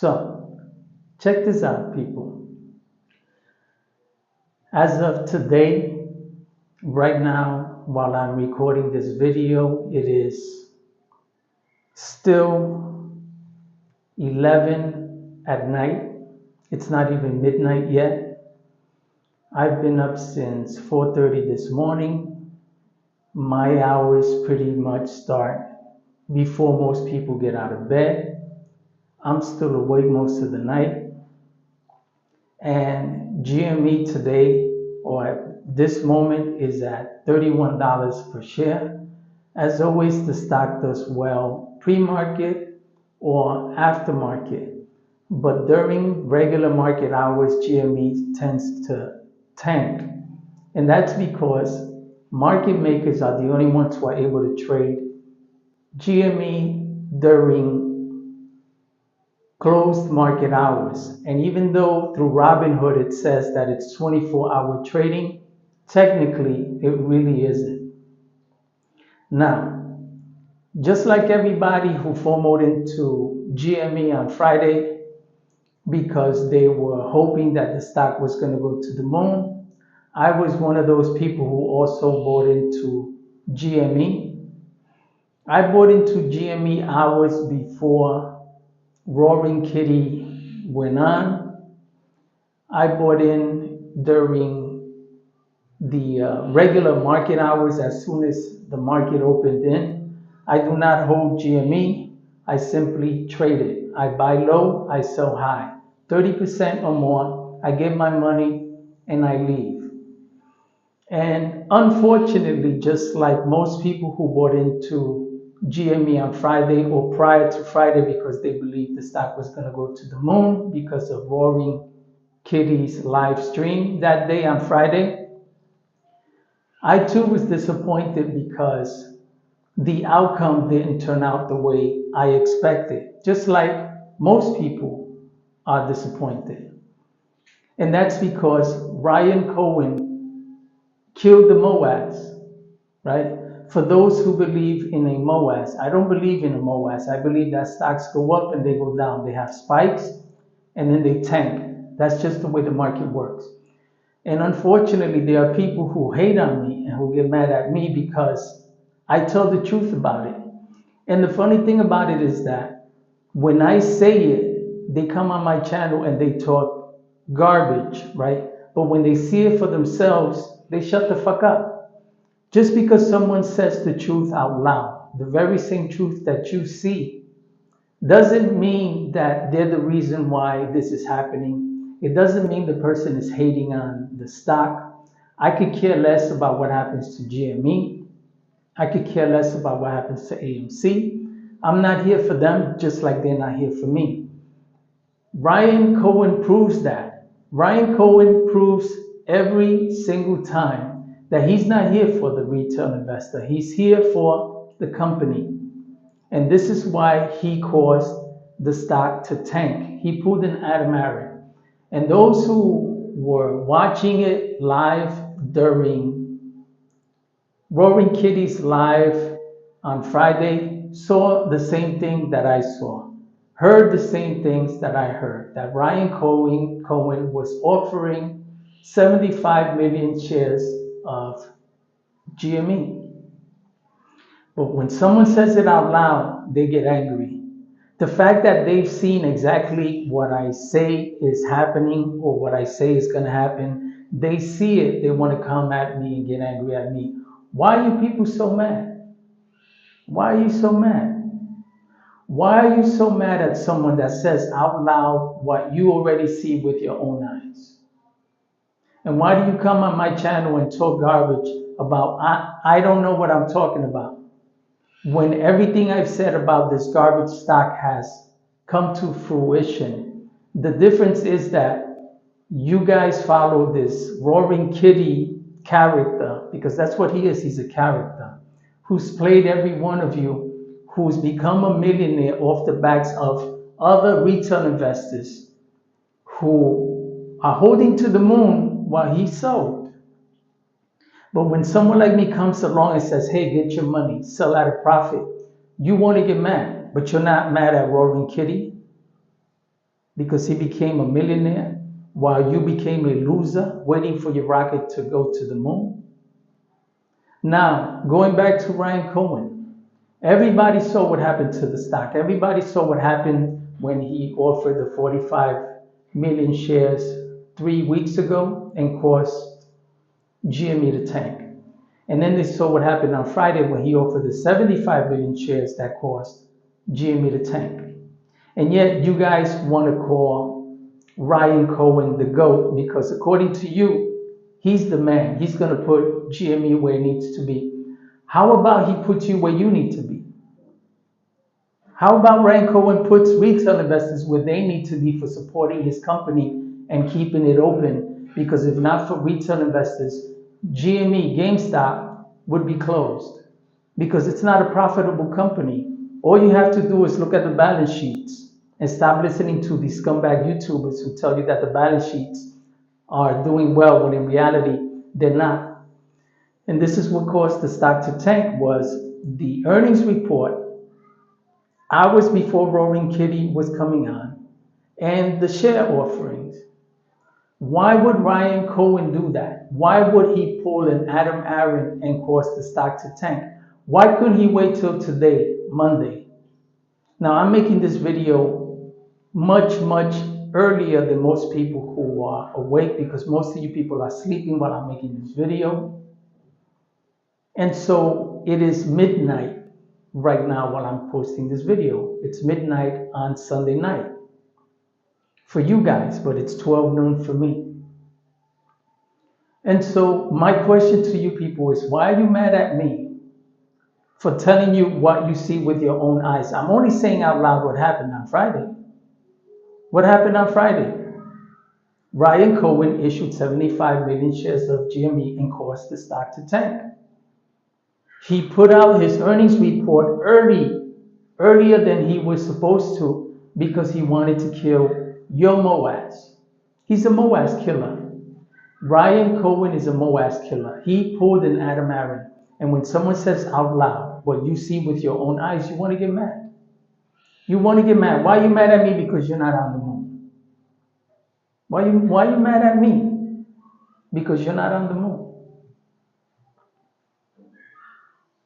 So, check this out, people. As of today, right now, while I'm recording this video, it is still 11 at night. It's not even midnight yet. I've been up since 4:30 this morning. My hours pretty much start before most people get out of bed. I'm still awake most of the night. And GME today, or at this moment, is at $31 per share. As always, the stock does well pre-market or aftermarket. But during regular market hours, GME tends to tank. And that's because market makers are the only ones who are able to trade GME during closed market hours. And even though through Robinhood it says that it's 24-hour trading, technically it really isn't. Now, just like everybody who FOMOed into GME on Friday because they were hoping that the stock was going to go to the moon, I was one of those people who also bought into GME. I bought into GME hours before Roaring Kitty went on. I bought in during the regular market hours as soon as the market opened in. I do not hold GME. I simply trade it. I buy low, I sell high. 30% or more, I get my money and I leave. And unfortunately, just like most people who bought into GME on Friday or prior to Friday because they believed the stock was going to go to the moon because of Roaring Kitty's live stream that day on Friday, I too was disappointed because the outcome didn't turn out the way I expected, just like most people are disappointed. And that's because Ryan Cohen killed the Moass, right? For those who believe in a Moass, I don't believe in a Moass. I believe that stocks go up and they go down. They have spikes and then they tank. That's just the way the market works. And unfortunately, there are people who hate on me and who get mad at me because I tell the truth about it. And the funny thing about it is that when I say it, they come on my channel and they talk garbage, right? But when they see it for themselves, they shut the fuck up. Just because someone says the truth out loud, the very same truth that you see, doesn't mean that they're the reason why this is happening. It doesn't mean the person is hating on the stock. I could care less about what happens to GME. I could care less about what happens to AMC. I'm not here for them, just like they're not here for me. Ryan Cohen proves that. Ryan Cohen proves every single time that he's not here for the retail investor. He's here for the company. And this is why he caused the stock to tank. He pulled an Adam Aaron. And those who were watching it live during Roaring Kitty's live on Friday saw the same thing that I saw, heard the same things that I heard, that Ryan Cohen was offering 75 million shares of GME. But when someone says it out loud, they get angry. The fact that they've seen exactly what I say is happening or what I say is going to happen, they see it, they want to come at me and get angry at me. Why are you people so mad? Why are you so mad? Why are you so mad at someone that says out loud what you already see with your own eyes? And why do you come on my channel and talk garbage about I don't know what I'm talking about? When everything I've said about this garbage stock has come to fruition. The difference is that you guys follow this Roaring Kitty character, because that's what he is. He's a character who's played every one of you, who's become a millionaire off the backs of other retail investors who are holding to the moon while he sold. But when someone like me comes along and says, hey, get your money, sell at a profit, you want to get mad, but you're not mad at Roaring Kitty. because he became a millionaire while you became a loser waiting for your rocket to go to the moon? Now, going back to Ryan Cohen, everybody saw what happened to the stock. Everybody saw what happened when he offered the 45 million shares 3 weeks ago and caused GME to tank. And then they saw what happened on Friday when he offered the 75 million shares that caused GME to tank. And yet you guys want to call Ryan Cohen the GOAT because according to you, he's the man. He's going to put GME where it needs to be. How about he puts you where you need to be? How about Ryan Cohen puts retail investors where they need to be for supporting his company and keeping it open? Because if not for retail investors, GME, GameStop would be closed because it's not a profitable company. All you have to do is look at the balance sheets and stop listening to these scumbag YouTubers who tell you that the balance sheets are doing well when in reality they're not. And this is what caused the stock to tank was the earnings report hours before Roaring Kitty was coming on and the share offerings. Why would Ryan Cohen do that? Why would he pull an Adam Aaron and cause the stock to tank? Why couldn't he wait till today, Monday? Now I'm making this video much earlier than most people who are awake because most of you people are sleeping while I'm making this video. And so it is midnight right now while I'm posting this video. It's midnight on Sunday night for you guys, but it's 12 noon for me. And so my question to you people is, why are you mad at me for telling you what you see with your own eyes? I'm only saying out loud what happened on Friday. What happened on Friday? Ryan Cohen issued 75 million shares of GME and caused the stock to tank. He put out his earnings report earlier than he was supposed to because he wanted to kill your Moass. He's a Moass killer. Ryan Cohen is a Moass killer. He pulled an Adam Aaron. And when someone says out loud what you see with your own eyes, you want to get mad. You want to get mad. Why are you mad at me? Because you're not on the moon. Why are you mad at me? Because you're not on the moon.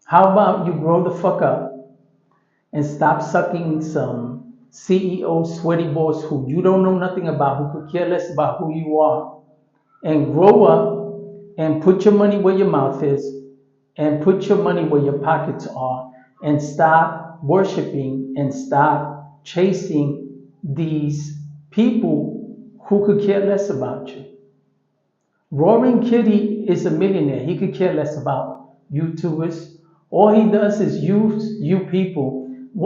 How about you grow the fuck up and stop sucking some CEO sweaty balls who you don't know nothing about, who could care less about who you are, and grow up and put your money where your mouth is and put your money where your pockets are and stop worshiping and stop chasing these people who could care less about you. Roaring Kitty is a millionaire. He could care less about YouTubers. All he does is use you people.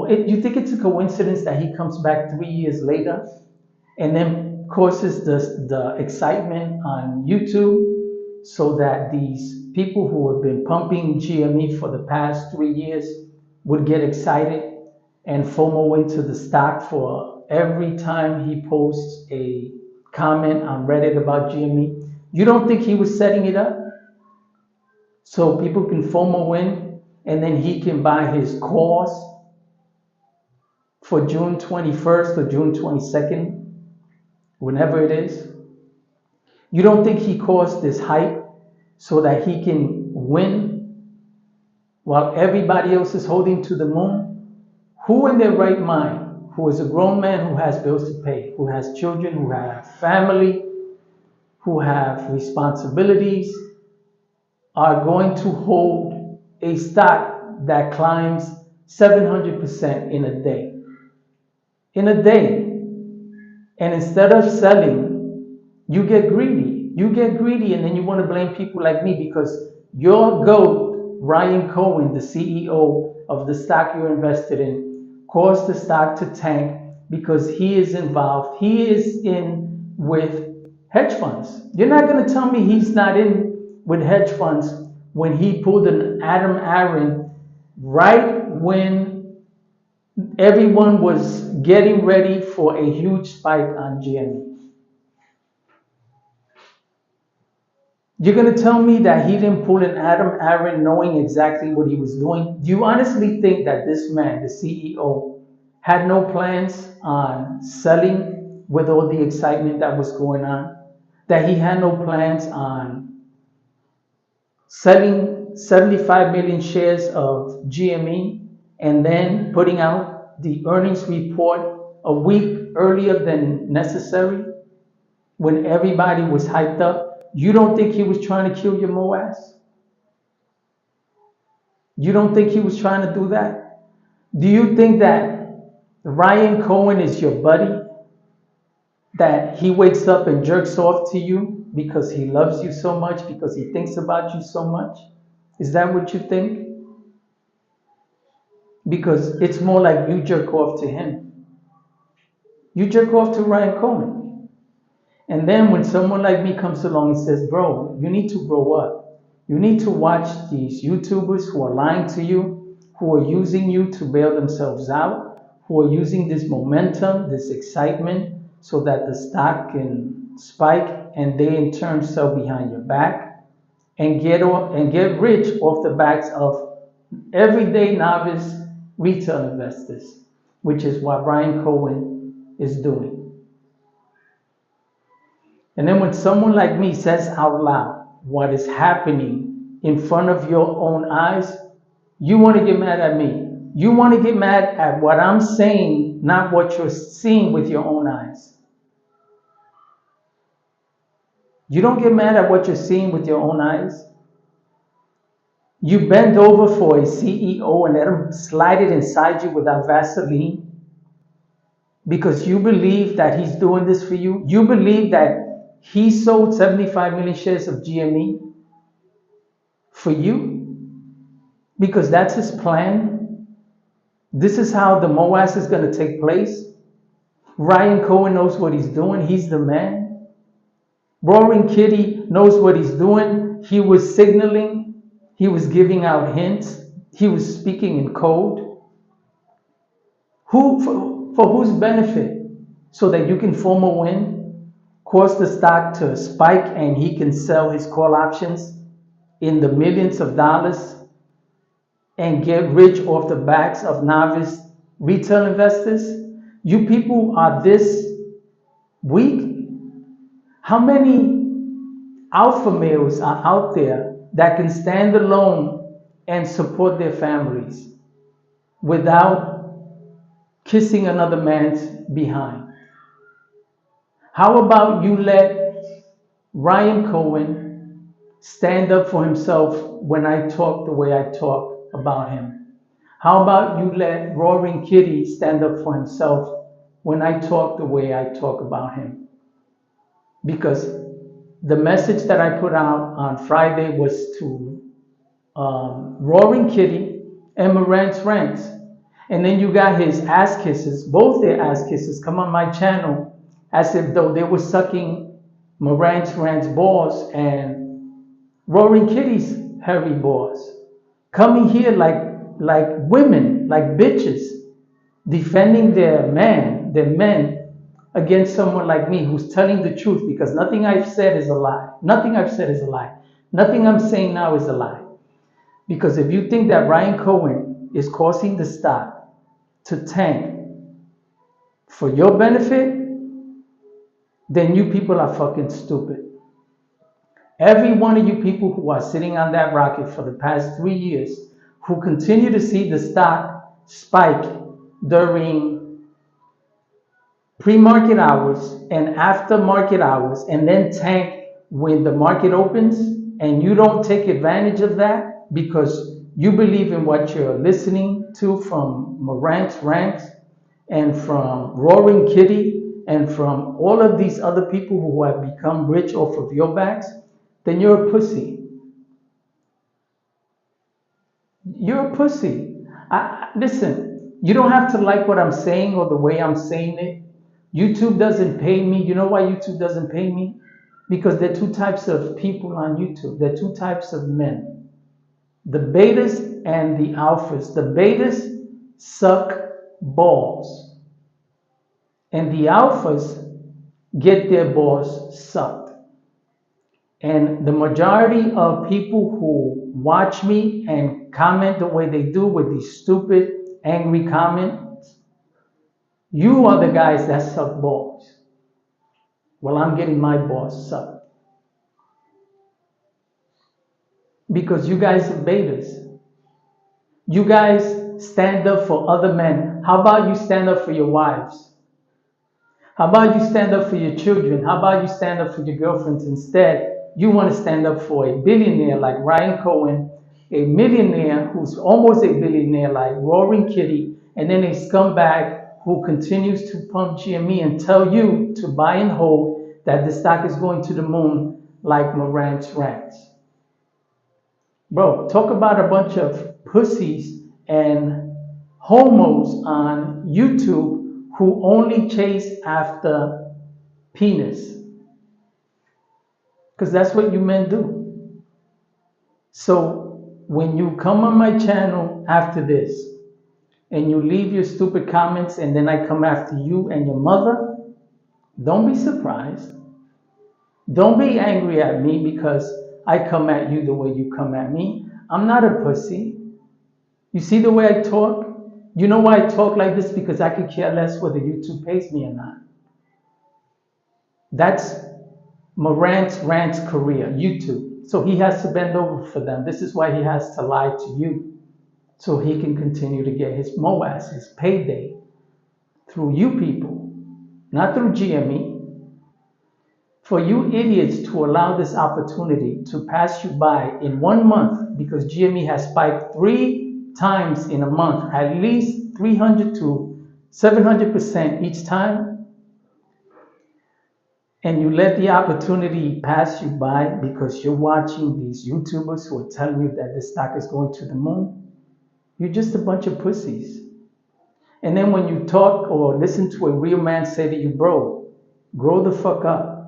You think it's a coincidence that he comes back 3 years later and then causes the excitement on YouTube so that these people who have been pumping GME for the past 3 years would get excited and FOMO into the stock for every time he posts a comment on Reddit about GME? You don't think he was setting it up so people can FOMO in and then he can buy his calls for June 21st or June 22nd, whenever it is? You don't think he caused this hype so that he can win while everybody else is holding to the moon? Who in their right mind, who is a grown man who has bills to pay, who has children, who have family, who have responsibilities, are going to hold a stock that climbs 700% in a day? In a day. And instead of selling, you get greedy. You get greedy and then you want to blame people like me because your GOAT, Ryan Cohen, the CEO of the stock you're invested in, caused the stock to tank because he is involved. He is in with hedge funds. You're not going to tell me he's not in with hedge funds when he pulled an Adam Aaron right when everyone was getting ready for a huge spike on GME. You're going to tell me that he didn't pull an Adam Aaron knowing exactly what he was doing? Do you honestly think that this man, the CEO, had no plans on selling with all the excitement that was going on, that he had no plans on selling 75 million shares of GME and then putting out the earnings report a week earlier than necessary when everybody was hyped up? You don't think he was trying to kill your Moass? You don't think he was trying to do that? Do you think that Ryan Cohen is your buddy? That he wakes up and jerks off to you because he loves you so much, because he thinks about you so much? Is that what you think? Because it's more like you jerk off to him. You jerk off to Ryan Cohen. And then when someone like me comes along and says, bro, you need to grow up. You need to watch these YouTubers who are lying to you, who are using you to bail themselves out, who are using this momentum, this excitement, so that the stock can spike and they in turn sell behind your back and get rich off the backs of everyday novice retail investors, which is what Brian Cohen is doing. And then when someone like me says out loud what is happening in front of your own eyes, you want to get mad at me. You want to get mad at what I'm saying, not what you're seeing with your own eyes. You don't get mad at what you're seeing with your own eyes. You bend over for a CEO and let him slide it inside you without Vaseline because you believe that he's doing this for you. You believe that he sold 75 million shares of GME for you because that's his plan. This is how the Moass is going to take place. Ryan Cohen knows what he's doing. He's the man. Roaring Kitty knows what he's doing. He was signaling. He was giving out hints. He was speaking in code. For whose benefit? So that you can form a win, cause the stock to spike, and he can sell his call options in the millions of dollars and get rich off the backs of novice retail investors. You people are this weak. How many alpha males are out there that can stand alone and support their families without kissing another man's behind? How about you let Ryan Cohen stand up for himself when I talk the way I talk about him? How about you let Roaring Kitty stand up for himself when I talk the way I talk about him? Because the message that I put out on Friday was to Roaring Kitty and Marantz Rants. And then you got his ass kisses, both their ass kisses, come on my channel as if though they were sucking Marantz Rant's balls and Roaring Kitty's hairy balls. Coming here like women, like bitches, defending their men against someone like me who's telling the truth because nothing I've said is a lie. Nothing I've said is a lie. Nothing I'm saying now is a lie. Because if you think that Ryan Cohen is causing the stock to tank for your benefit, then you people are fucking stupid. Every one of you people who are sitting on that rocket for the past 3 years, who continue to see the stock spike during pre-market hours and after market hours and then tank when the market opens, and you don't take advantage of that because you believe in what you're listening to from Marantz Rants and from Roaring Kitty and from all of these other people who have become rich off of your backs, then you're a pussy. You're a pussy. Listen, you don't have to like what I'm saying or the way I'm saying it. YouTube doesn't pay me. You know why YouTube doesn't pay me? Because there are two types of people on YouTube. There are two types of men. The betas and the alphas. The betas suck balls. And the alphas get their balls sucked. And the majority of people who watch me and comment the way they do with these stupid, angry comments, you are the guys that suck balls. Well, I'm getting my boss up because you guys are betas. You guys stand up for other men. How about you stand up for your wives? How about you stand up for your children? How about you stand up for your girlfriends instead? You want to stand up for a billionaire like Ryan Cohen, a millionaire who's almost a billionaire like Roaring Kitty, and then a scumbag who continues to pump GME and tell you to buy and hold that the stock is going to the moon like Morant's rants. Bro, talk about a bunch of pussies and homos on YouTube who only chase after penis. Because that's what you men do. So when you come on my channel after this and you leave your stupid comments and then I come after you and your mother, don't be surprised. Don't be angry at me because I come at you the way you come at me. I'm not a pussy. You see the way I talk? You know why I talk like this? Because I could care less whether YouTube pays me or not. That's Morant's Rant's career, YouTube. So he has to bend over for them. This is why he has to lie to you. So he can continue to get his Moass, his payday, through you people, not through GME. For you idiots to allow this opportunity to pass you by in 1 month, because GME has spiked 3 times in a month, at least 300 to 700% each time, and you let the opportunity pass you by because you're watching these YouTubers who are telling you that the stock is going to the moon, you're just a bunch of pussies. And then when you talk or listen to a real man say to you, bro, grow the fuck up.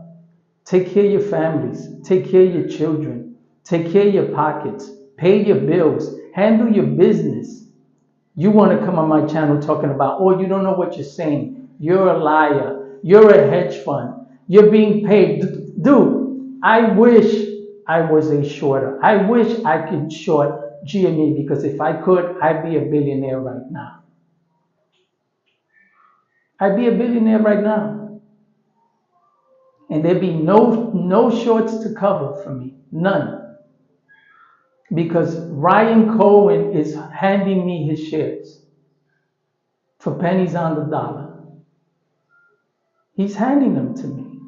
Take care of your families. Take care of your children. Take care of your pockets. Pay your bills. Handle your business. You want to come on my channel talking about, oh, you don't know what you're saying. You're a liar. You're a hedge fund. You're being paid. Dude, I wish I was a shorter. I wish I could short GME because if I could, I'd be a billionaire right now. I'd be a billionaire right now. And there'd be no shorts to cover for me. None. Because Ryan Cohen is handing me his shares for pennies on the dollar. He's handing them to me.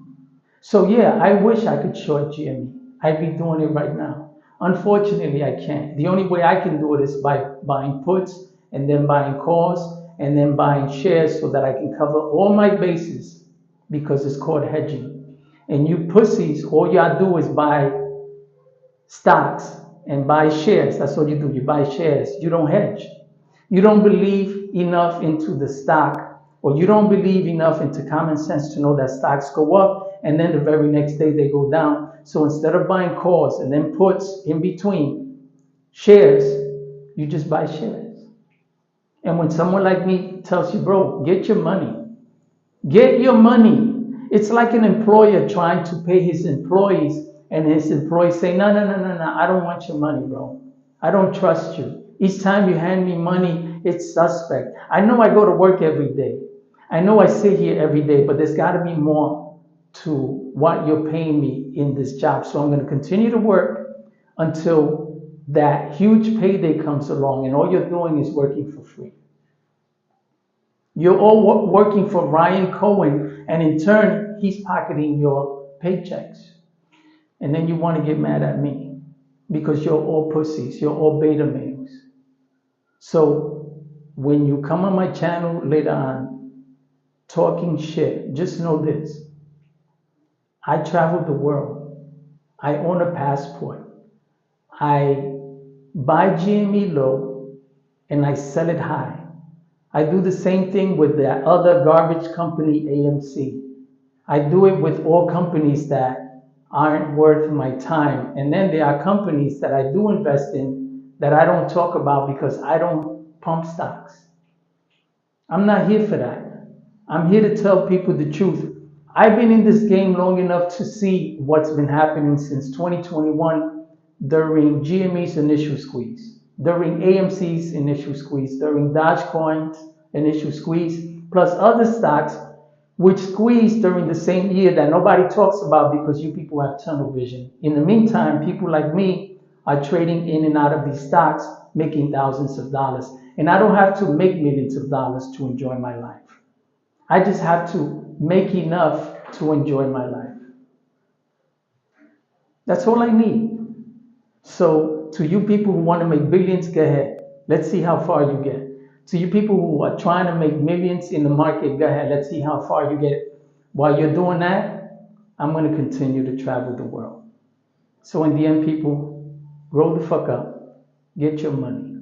So yeah, I wish I could short GME. I'd be doing it right now. Unfortunately, I can't. The only way I can do it is by buying puts and then buying calls and then buying shares so that I can cover all my bases because it's called hedging. And you pussies, all y'all do is buy stocks and buy shares. That's what you do. You buy shares. You don't hedge. You don't believe enough into the stock, or you don't believe enough into common sense to know that stocks go up and then the very next day they go down. So instead of buying calls and then puts in between shares, you just buy shares. And when someone like me tells you, bro, get your money, get your money. It's like an employer trying to pay his employees and his employees say, no, no, no, no, no, I don't want your money, bro. I don't trust you. Each time you hand me money, it's suspect. I know I go to work every day. I know I sit here every day, but there's got to be more to what you're paying me in this job. So I'm going to continue to work until that huge payday comes along and all you're doing is working for free. You're all working for Ryan Cohen, and in turn, he's pocketing your paychecks. And then you want to get mad at me because you're all pussies. You're all beta males. So when you come on my channel later on talking shit, just know this. I travel the world. I own a passport. I buy GME low and I sell it high. I do the same thing with that other garbage company, AMC. I do it with all companies that aren't worth my time. And then there are companies that I do invest in that I don't talk about because I don't pump stocks. I'm not here for that. I'm here to tell people the truth. I've been in this game long enough to see what's been happening since 2021 during GME's initial squeeze, during AMC's initial squeeze, during Dogecoin's initial squeeze, plus other stocks which squeezed during the same year that nobody talks about because you people have tunnel vision. In the meantime, people like me are trading in and out of these stocks, making thousands of dollars. And I don't have to make millions of dollars to enjoy my life. I just have to make enough to enjoy my life. That's all I need. So, to you people who want to make billions, go ahead. Let's see how far you get. To you people who are trying to make millions in the market, go ahead. Let's see how far you get. While you're doing that, I'm going to continue to travel the world. So, in the end, people, grow the fuck up, get your money.